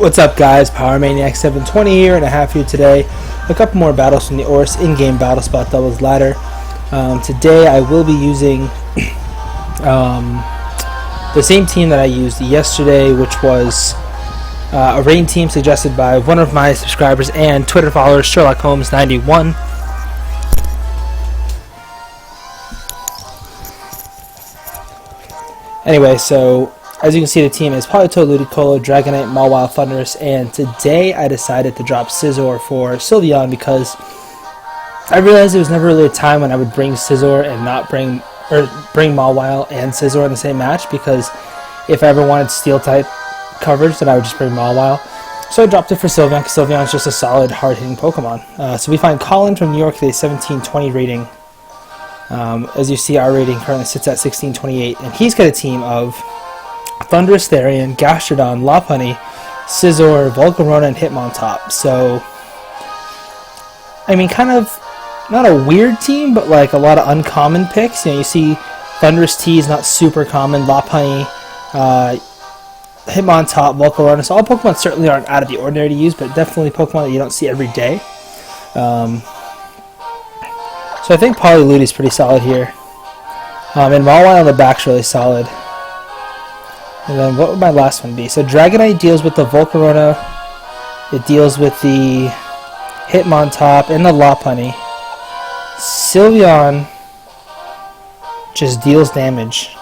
What's up, guys? Power Maniac 720 here, and I have here today a couple more battles from the ORAS in-game battle spot doubles ladder. Today I will be using the same team that I used yesterday, which was a rain team suggested by one of my subscribers and Twitter followers, Sherlock Holmes 91. Anyway, so as you can see, the team is Polytoad, Ludicolo, Dragonite, Mawile, Thunderous, and today I decided to drop Scizor for Sylveon because I realized there was never really a time when I would bring Scizor and not bring Mawile and Scizor in the same match, because if I ever wanted Steel type coverage, then I would just bring Mawile. So I dropped it for Sylveon because Sylveon is just a solid, hard-hitting Pokemon. So we find Colin from New York with a 1720 rating. As you see, our rating currently sits at 1628, and he's got a team of Thunderous, Therian, Gastrodon, Lopunny, Scizor, Volcarona, and Hitmontop. So, I mean, kind of not a weird team, but like a lot of uncommon picks. You know, you see Thunderous T is not super common, Lopunny, Hitmontop, Volcarona. So all Pokemon certainly aren't out of the ordinary to use, but definitely Pokemon that you don't see every day. So I think Polylude is pretty solid here. And Mawile on the back's really solid. And then what would my last one be? So Dragonite deals with the Volcarona, it deals with the Hitmontop and the Lopunny. Sylveon just deals damage.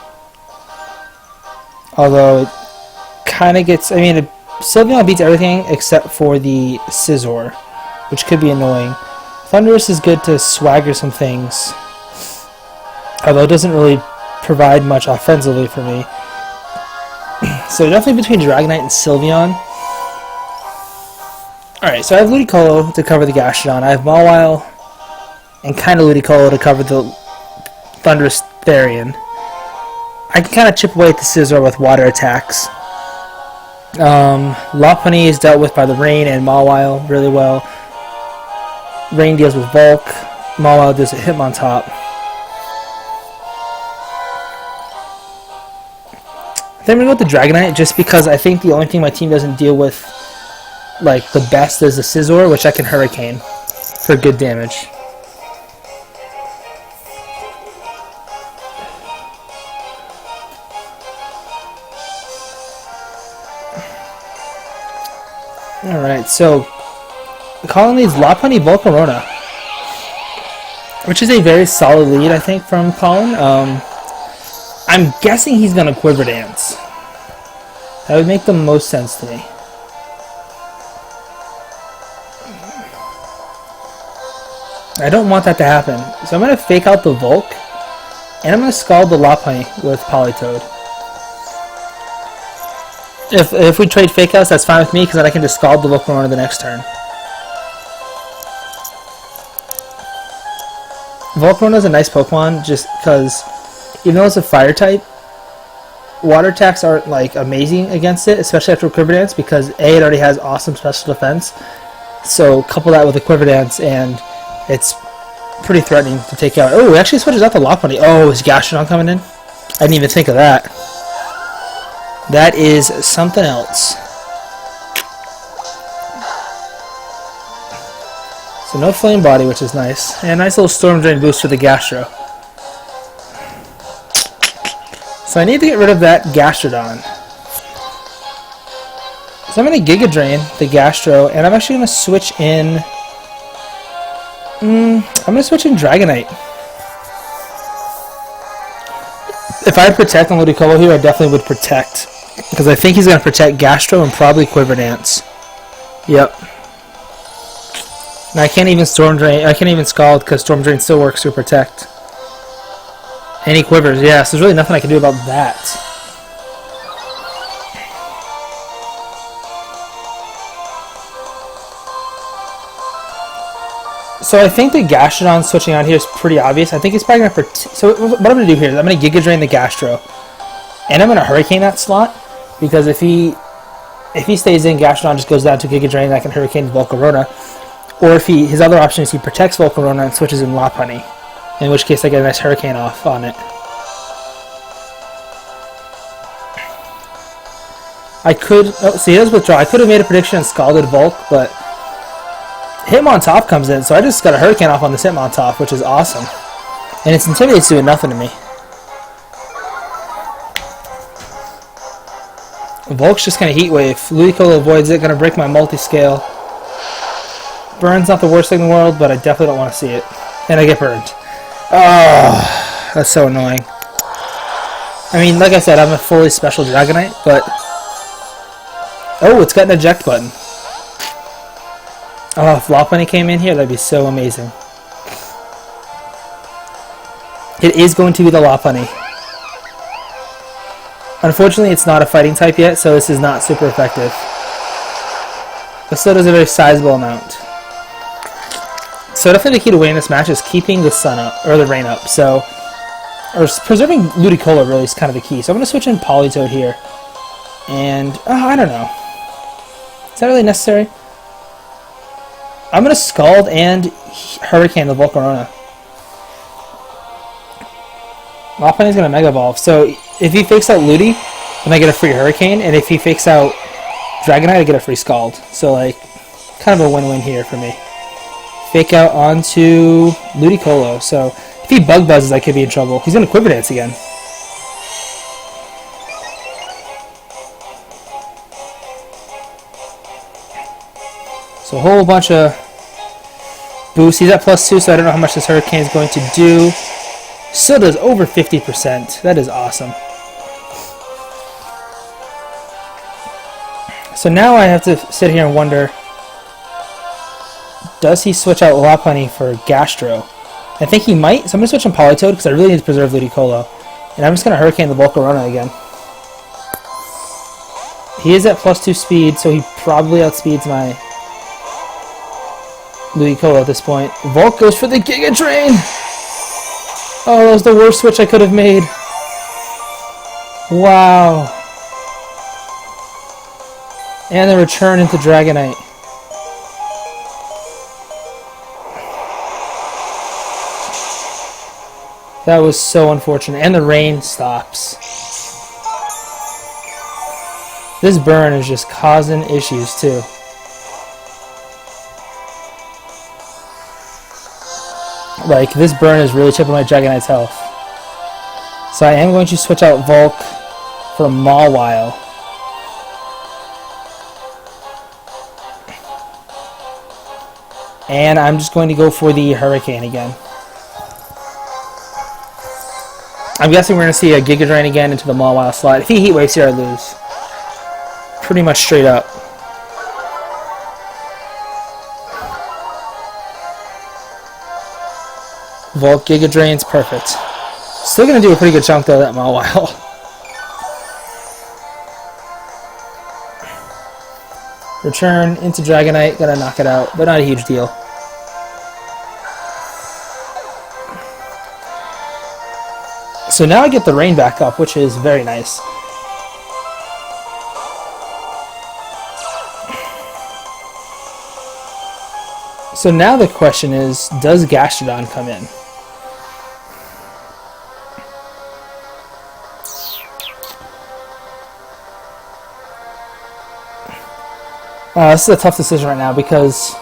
Although it kind of gets, I mean, Sylveon beats everything except for the Scizor, which could be annoying. Thunderous is good to swagger some things, although it doesn't really provide much offensively for me. So definitely between Dragonite and Sylveon. Alright, so I have Ludicolo to cover the Gastrodon. I have Mawile and kind of Ludicolo to cover the Thunderous Therian. I can kind of chip away at the Scizor with water attacks. Lopunny is dealt with by the Rain and Mawile really well. Rain deals with Volk, Mawile deals with Hitmontop. Then we go with the Dragonite, just because I think the only thing my team doesn't deal with like the best is the Scizor, which I can Hurricane for good damage. Alright, so Colin leads Lopunny, Volcarona, which is a very solid lead, I think, from Colin. I'm guessing he's going to Quiver Dance. That would make the most sense to me. I don't want that to happen. So I'm going to fake out the Volk, and I'm going to Scald the Lopunny with Polytoad. If we trade fake outs, that's fine with me, because then I can just Scald the Volcarona the next turn. Volcarona is a nice Pokemon, just because even though it's a fire type, water attacks aren't like amazing against it, especially after a Quiver Dance, because A, it already has awesome special defense. So couple that with a Quiver Dance and it's pretty threatening to take out. Oh, it actually switches out the Lopunny. Oh, is Gastrodon coming in? I didn't even think of that. That is something else. So no Flame Body, which is nice. And a nice little Storm Drain boost for the Gastro. So I need to get rid of that Gastrodon. So I'm going to Giga Drain the Gastro, and I'm actually going to switch in... I'm going to switch in Dragonite. If I had Protect on Ludicolo here, I definitely would Protect, because I think he's going to Protect Gastro and probably Quiver Dance. Yep. And I can't even Storm Drain, I can't even Scald, because Storm Drain still works through Protect. And he quivers, yeah, so there's really nothing I can do about that. So I think the Gastrodon switching out here is pretty obvious. I think he's probably going to... So what I'm going to do here is I'm going to Giga Drain the Gastro. And I'm going to Hurricane that slot. Because if he stays in, Gastrodon just goes down to Giga Drain and I can Hurricane Volcarona. Or if his other option is he protects Volcarona and switches in Lopunny. In which case I get a nice Hurricane off on it. I could... Oh, see, he does withdraw. I could have made a prediction and Scalded Volk, but Hitmontop comes in, so I just got a Hurricane off on this Hitmontop, which is awesome. And its Intimidate's doing nothing to me. Volk's just going to Heat Wave. Ludicolo avoids it, going to break my multi-scale. Burn's not the worst thing in the world, but I definitely don't want to see it. And I get burned. Oh, that's so annoying. I mean, like I said, I'm a fully special Dragonite, but... Oh, it's got an eject button. Oh, if Lopunny came in here, that'd be so amazing. It is going to be the Lopunny. Unfortunately, it's not a fighting type yet, so this is not super effective. But still does a very sizable amount. So definitely the key to winning this match is keeping the sun up, or the rain up. So, or preserving Ludicolo really is kind of the key. So I'm going to switch in Politoed here. And, I don't know. Is that really necessary? I'm going to Scald and Hurricane the Volcarona. Lopunny's going to Mega Evolve. So if he fakes out Ludi, then I get a free Hurricane. And if he fakes out Dragonite, I get a free Scald. So, like, kind of a win-win here for me. Fake out onto Ludicolo. So if he Bug Buzzes, I could be in trouble. He's going to Quiver Dance again. So a whole bunch of boosts. He's at +2, so I don't know how much this Hurricane is going to do. Still does over 50%. That is awesome. So now I have to sit here and wonder, does he switch out Lopunny for Gastro? I think he might, so I'm going to switch in Politoed because I really need to preserve Ludicolo. And I'm just going to Hurricane the Volcarona again. He is at +2 speed, so he probably outspeeds my Ludicolo at this point. Volk goes for the Giga Drain! Oh, that was the worst switch I could have made. Wow. And the return into Dragonite. That was so unfortunate. And the rain stops. This burn is just causing issues too. Like, this burn is really chipping my Dragonite's health. So I am going to switch out Volk for Mawile. And I'm just going to go for the Hurricane again. I'm guessing we're going to see a Giga Drain again into the Mawile slot. If he Heat Waves here, I lose. Pretty much straight up. Volk Giga Drain's perfect. Still going to do a pretty good chunk though, that Mawile. Return into Dragonite, gonna knock it out, but not a huge deal. So now I get the rain back up, which is very nice. So now the question is, does Gastrodon come in? This is a tough decision right now because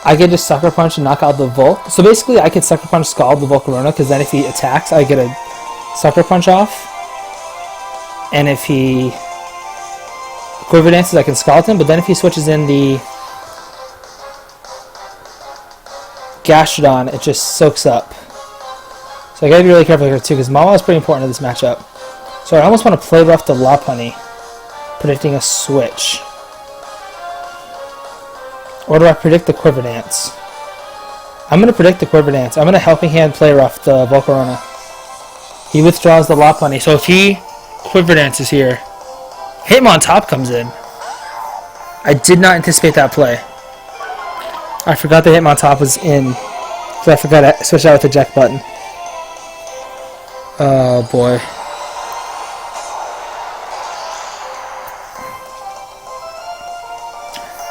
I could just Sucker Punch and knock out the Volk. So basically I could Sucker Punch Scald the Volcarona because then if he attacks I get a Sucker Punch off. And if he Quiver Dances I can Scald him, but then if he switches in the Gastrodon it just soaks up. So I gotta be really careful here too because Mawile is pretty important to this matchup. So I almost want to play rough the Lopunny, predicting a switch. Or do I predict the Quiver Dance? I'm going to predict the Quiver Dance. I'm going to Helping Hand play rough the Volcarona. He withdraws the Lopunny. So if he Quiver Dances here, Hitmontop comes in. I did not anticipate that play. I forgot the Hitmontop was in. So I forgot to switch out with the eject button. Oh boy.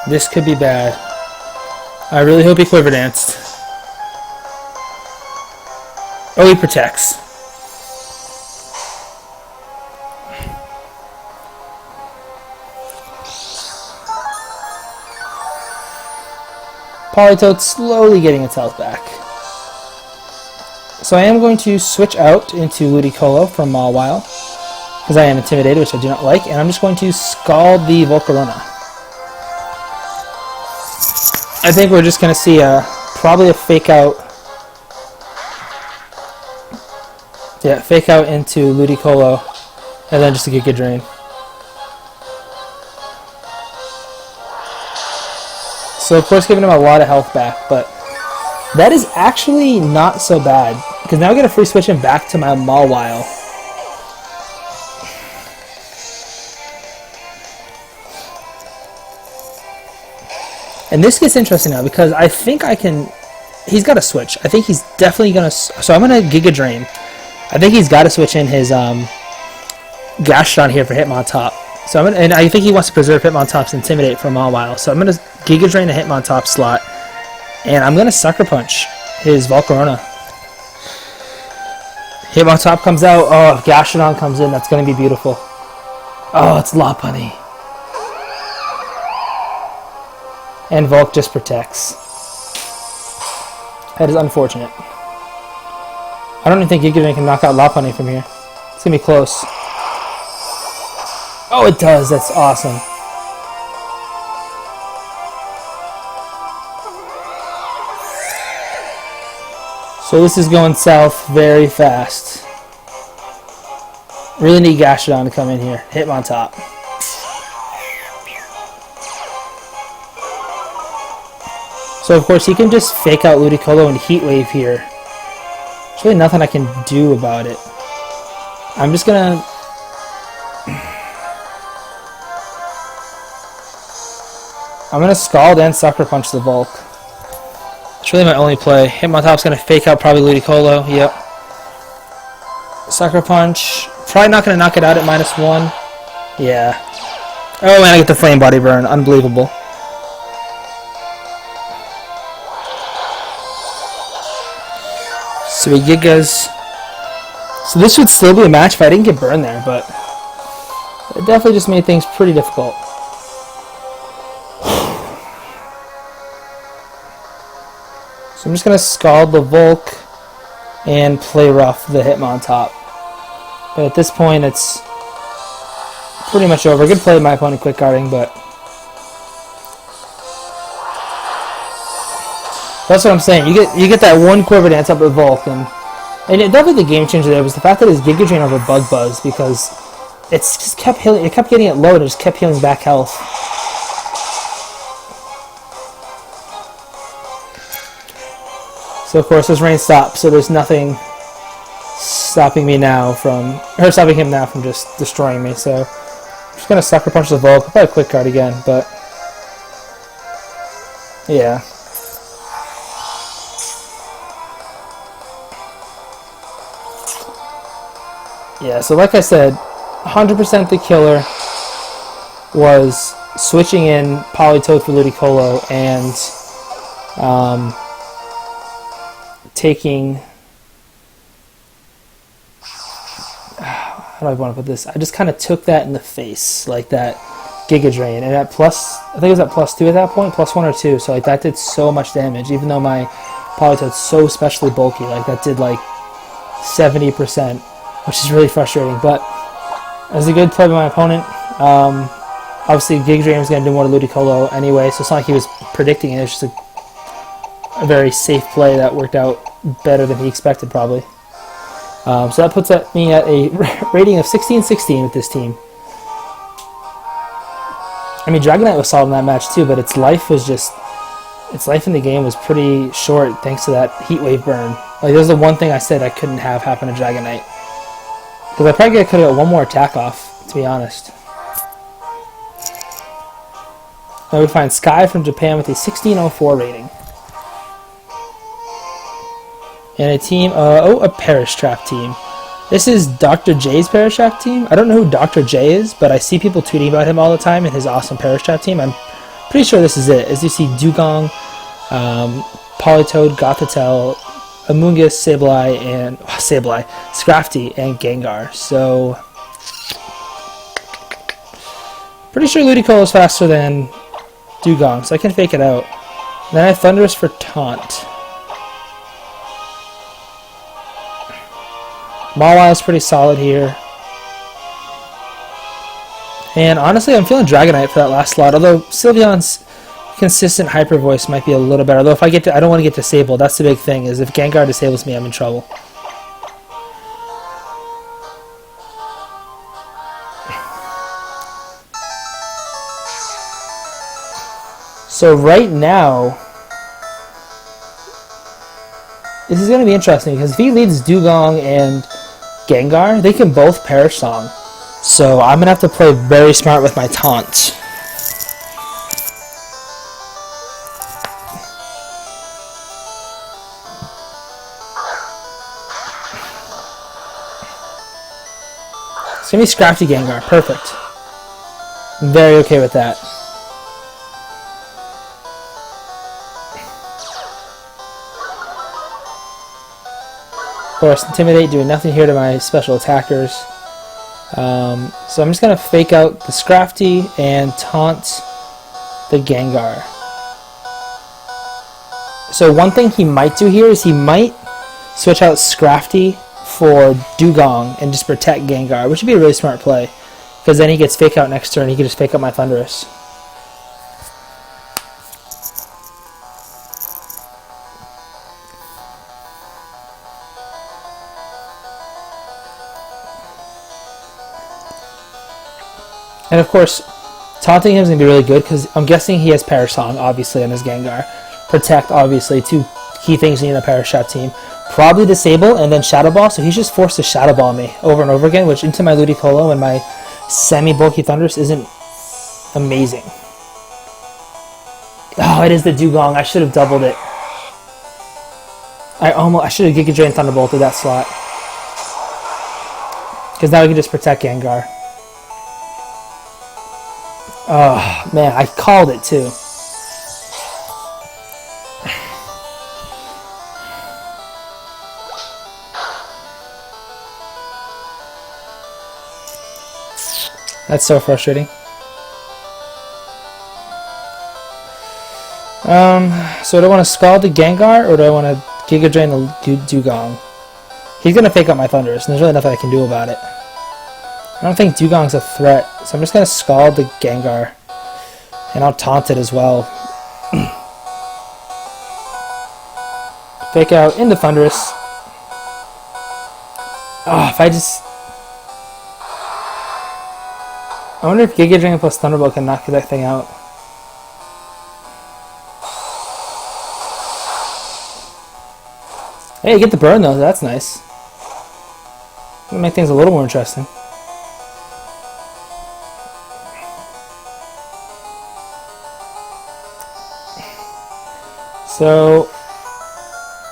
This could be bad. I really hope he Quiver Danced. Oh, he protects. Politoed slowly getting its health back. So I am going to switch out into Ludicolo for Mawile, because I am intimidated, which I do not like, and I'm just going to Scald the Volcarona. I think we're just going to see probably a fake out. Yeah, fake out into Ludicolo, and then just a Giga Drain. So of course giving him a lot of health back, but that is actually not so bad, because now I get a free switch him back to my Mawile. And this gets interesting now, because I think I can... He's got to switch. I think he's definitely going to... So I'm going to Giga Drain. I think he's got to switch in his Gastrodon here for Hitmontop. So and I think he wants to preserve Hitmontop's Intimidate for Mawile. So I'm going to Giga Drain a Hitmontop slot. And I'm going to Sucker Punch his Volcarona. Hitmontop comes out. Oh, if Gastrodon comes in, that's going to be beautiful. Oh, it's Lopunny. And Volk just protects. That is unfortunate. I don't even think Giga Drain can knock out Lopunny from here. It's going to be close. Oh, it does. That's awesome. So this is going south very fast. Really need Gastrodon to come in here. Hitmontop. So of course he can just fake out Ludicolo and Heat Wave here. There's really nothing I can do about it. I'm just gonna... I'm gonna Scald and Sucker Punch the Volk. It's really my only play. Hitmontop's gonna fake out probably Ludicolo. Yep. Sucker Punch. Probably not gonna knock it out at -1. Yeah. Oh, and I get the Flame Body Burn. Unbelievable. So he Gigas. So this would still be a match if I didn't get burned there, but it definitely just made things pretty difficult. So I'm just going to Scald the Volk and play rough the Hitmontop. But at this point it's pretty much over. Good play my opponent quick guarding, but that's what I'm saying. You get that one Quiver Dance up with Volk, and definitely the game changer there was the fact that his Giga Drain over Bug Buzz, because it's just kept healing. It kept getting it low and it just kept healing back health. So of course this rain stops, so there's nothing stopping me now from, or stopping him now from just destroying me. So I'm just gonna Sucker Punch the Volk. I'll probably quick guard again, but yeah. Yeah, so like I said, 100% the killer was switching in Politoed for Ludicolo and taking... How do I want to put this? I just kind of took that in the face, like that Giga Drain. And at plus, I think it was at +2 at that point, +1 or 2. So like that did so much damage, even though my Politoed's so especially bulky. Like that did like 70%. Which is really frustrating, but it was a good play by my opponent. Obviously, Giga Drain was going to do more to Ludicolo anyway, so it's not like he was predicting it. It's just a very safe play that worked out better than he expected, probably. So that puts me at a rating of 16-16 with this team. I mean, Dragonite was solid in that match too, but its life in the game was pretty short thanks to that Heat Wave burn. Like, there's the one thing I said I couldn't have happen to Dragonite. Because I probably could have got one more attack off, to be honest. Now we find Sky from Japan with a 1604 rating. And a team, a Perish Trap team. This is Dr. J's Perish Trap team. I don't know who Dr. J is, but I see people tweeting about him all the time and his awesome Perish Trap team. I'm pretty sure this is it. As you see, Dugong, Politoed, Gothitelle, Amoonguss, Sableye, Scrafty, and Gengar. So, pretty sure Ludicolo is faster than Dugong, so I can fake it out. Then I have Thunderous for taunt. Mawile is pretty solid here. And honestly, I'm feeling Dragonite for that last slot, although Sylveon's consistent Hyper Voice might be a little better. Although if I don't want to get disabled. That's the big thing, is if Gengar disables me, I'm in trouble. So right now, this is going to be interesting, because if he leads Dugong and Gengar, they can both Perish Song. So I'm going to have to play very smart with my taunts. It's going to be Scrafty Gengar. Perfect. I'm very okay with that. Of course, Intimidate doing nothing here to my special attackers. So I'm just going to fake out the Scrafty and taunt the Gengar. So one thing he might do here is he might switch out Scrafty for Dugong and just protect Gengar, which would be a really smart play, because then he gets fake out next turn and he can just fake out my Thunderous. And of course, taunting him is going to be really good, because I'm guessing he has Perish Song, obviously, on his Gengar. Protect, obviously, two key things you need in a Perish Shot team. Probably Disable, and then Shadow Ball, so he's just forced to Shadow Ball me over and over again, which into my Ludicolo and my semi-bulky Thunderous isn't amazing. Oh, it is the Dugong. I should have doubled it. I should have Giga Drain Thunderbolted that slot, because now we can just protect Gengar. Oh, man, I called it, too. That's so frustrating. So do I want to Scald the Gengar, or do I want to Giga Drain the Dugong? He's going to fake out my Thunderous, and there's really nothing I can do about it. I don't think Dugong's a threat, so I'm just going to Scald the Gengar, and I'll taunt it as well. Fake out into Thunderous. Oh, if I just... I wonder if Giga Drain plus Thunderbolt can knock that thing out. Hey, get the burn though, that's nice. That'll make things a little more interesting. So,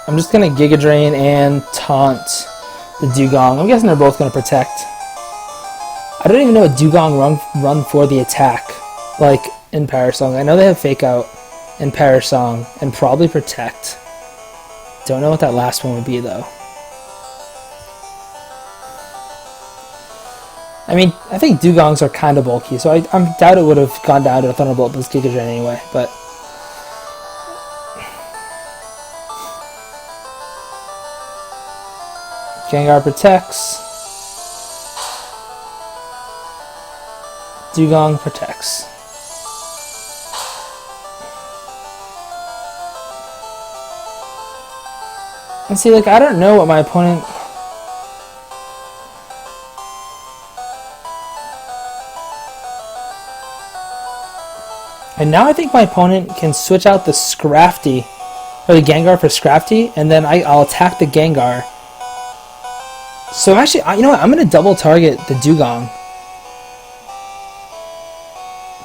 I'm just going to Giga Drain and taunt the Dugong. I'm guessing they're both going to protect. I don't even know what Dugong run for the attack, like in Perish Song. I know they have Fake Out and Perish Song, and probably Protect. Don't know what that last one would be, though. I mean, I think Dugongs are kind of bulky, so I doubt it would have gone down to a Thunderbolt plus Giga Drain anyway, but... Gengar protects. Dugong protects. And see, like, I don't know what my opponent... And now I think my opponent can switch out the Scrafty, or the Gengar for Scrafty, and then I'll attack the Gengar. So actually, you know what, I'm going to double target the Dugong.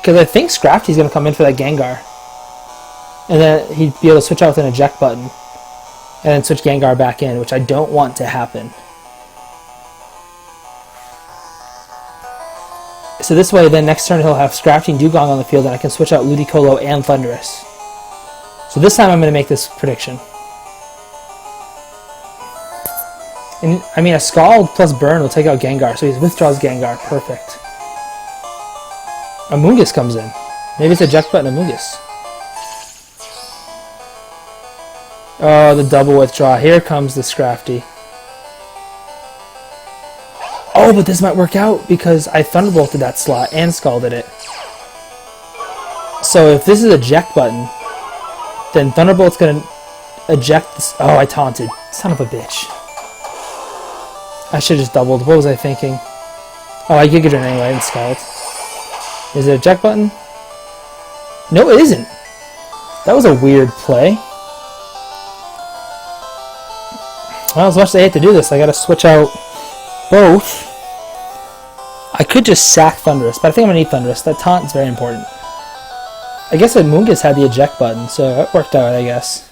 Because I think Scrafty's going to come in for that Gengar. And then he'd be able to switch out with an eject button. And then switch Gengar back in, which I don't want to happen. So this way, then next turn he'll have Scrafty and Dugong on the field, and I can switch out Ludicolo and Thunderous. So this time I'm going to make this prediction. And, I mean, a Scald plus Burn will take out Gengar, so he withdraws Gengar. Perfect. Amoonguss comes in. Maybe it's eject button Amoonguss. Oh, the double withdraw. Here comes the Scrafty. Oh, but this might work out because I Thunderbolted that slot and Scalded it. So if this is a eject button, then Thunderbolt's going to eject this. Oh, I taunted. Son of a bitch. I should have just doubled. What was I thinking? Oh, I Giga Drain anyway. I didn't Scald. Is it eject button? No, it isn't. That was a weird play. Well, as much as I hate to do this, I gotta switch out both. I could just sack Thundurus, but I think I'm gonna need Thundurus. That taunt is very important. I guess that Moongus had the eject button, so it worked out, I guess.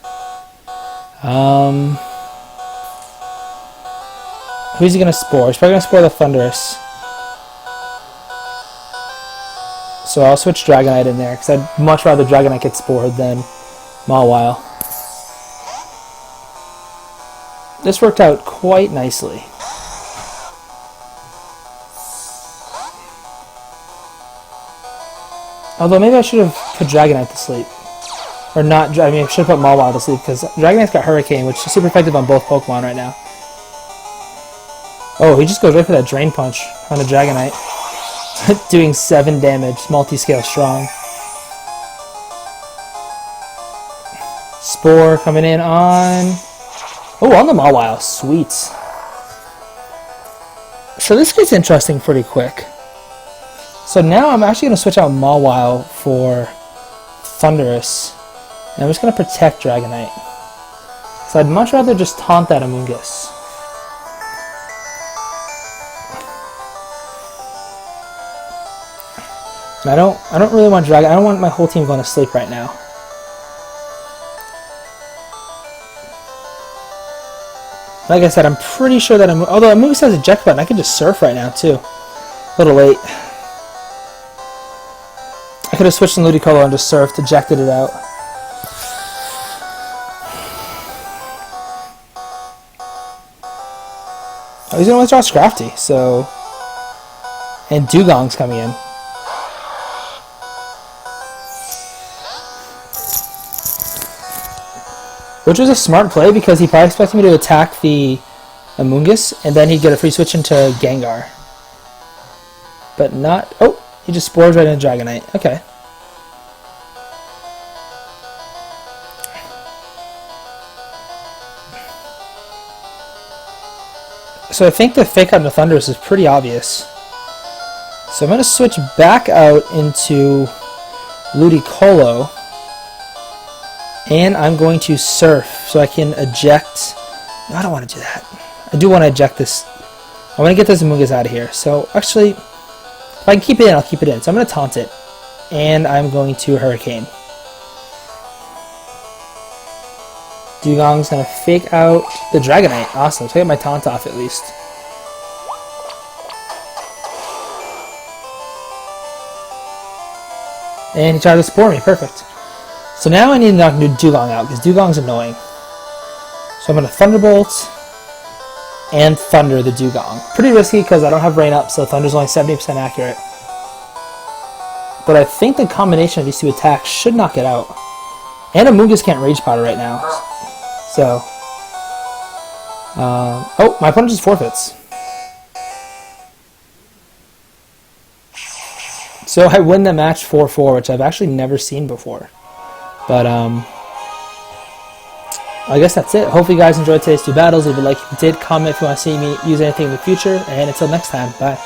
Who's he gonna spore? He's probably gonna spore the Thundurus. So I'll switch Dragonite in there, because I'd much rather Dragonite get spored than Mawile. This worked out quite nicely. Although maybe I should have put Dragonite to sleep. Or not, I mean I should have put Mawile to sleep, because Dragonite's got Hurricane, which is super effective on both Pokemon right now. Oh, he just goes right for that Drain Punch on the Dragonite. Doing 7 damage, multi-scale strong. Spore coming in on... Oh, on the Mawile. Sweet. So this gets interesting pretty quick. So now I'm actually going to switch out Mawile for Thundurus. And I'm just going to protect Dragonite. So I'd much rather just taunt that Amoonguss. I don't really want Dragon. I don't want my whole team going to sleep right now. Like I said, I'm pretty sure that although Amoonguss has a eject button, I could just surf right now too. A little late. I could have switched to Ludicolo and just surfed, ejected it out. Oh, he's gonna withdraw Scrafty, so, and Dugong's coming in. Which was a smart play because he probably expected me to attack the Amoonguss and then he'd get a free switch into Gengar. But not... Oh! He just spores right into Dragonite. Okay. So I think the fake out into Thundurus is pretty obvious. So I'm going to switch back out into Ludicolo. And I'm going to surf so I can eject. No, I don't want to do that. I do want to eject this. I want to get this Amoonguss out of here. So actually, if I can keep it in, I'll keep it in. So I'm going to taunt it. And I'm going to Hurricane. Dugong's going to fake out the Dragonite. Awesome. So I get my taunt off at least. And he tried to spore me. Perfect. So now I need to knock Dugong out, because Dugong's annoying. So I'm going to Thunderbolt and Thunder the Dugong. Pretty risky because I don't have Rain Up, so Thunder's only 70% accurate. But I think the combination of these two attacks should knock it out. And Amoonguss can't Rage Powder right now. So... oh, my opponent just forfeits. So I win the match 4-4, which I've actually never seen before. But, I guess that's it. Hopefully you guys enjoyed today's 2 battles. Leave a like if you did. Comment if you want to see me use anything in the future. And until next time, bye.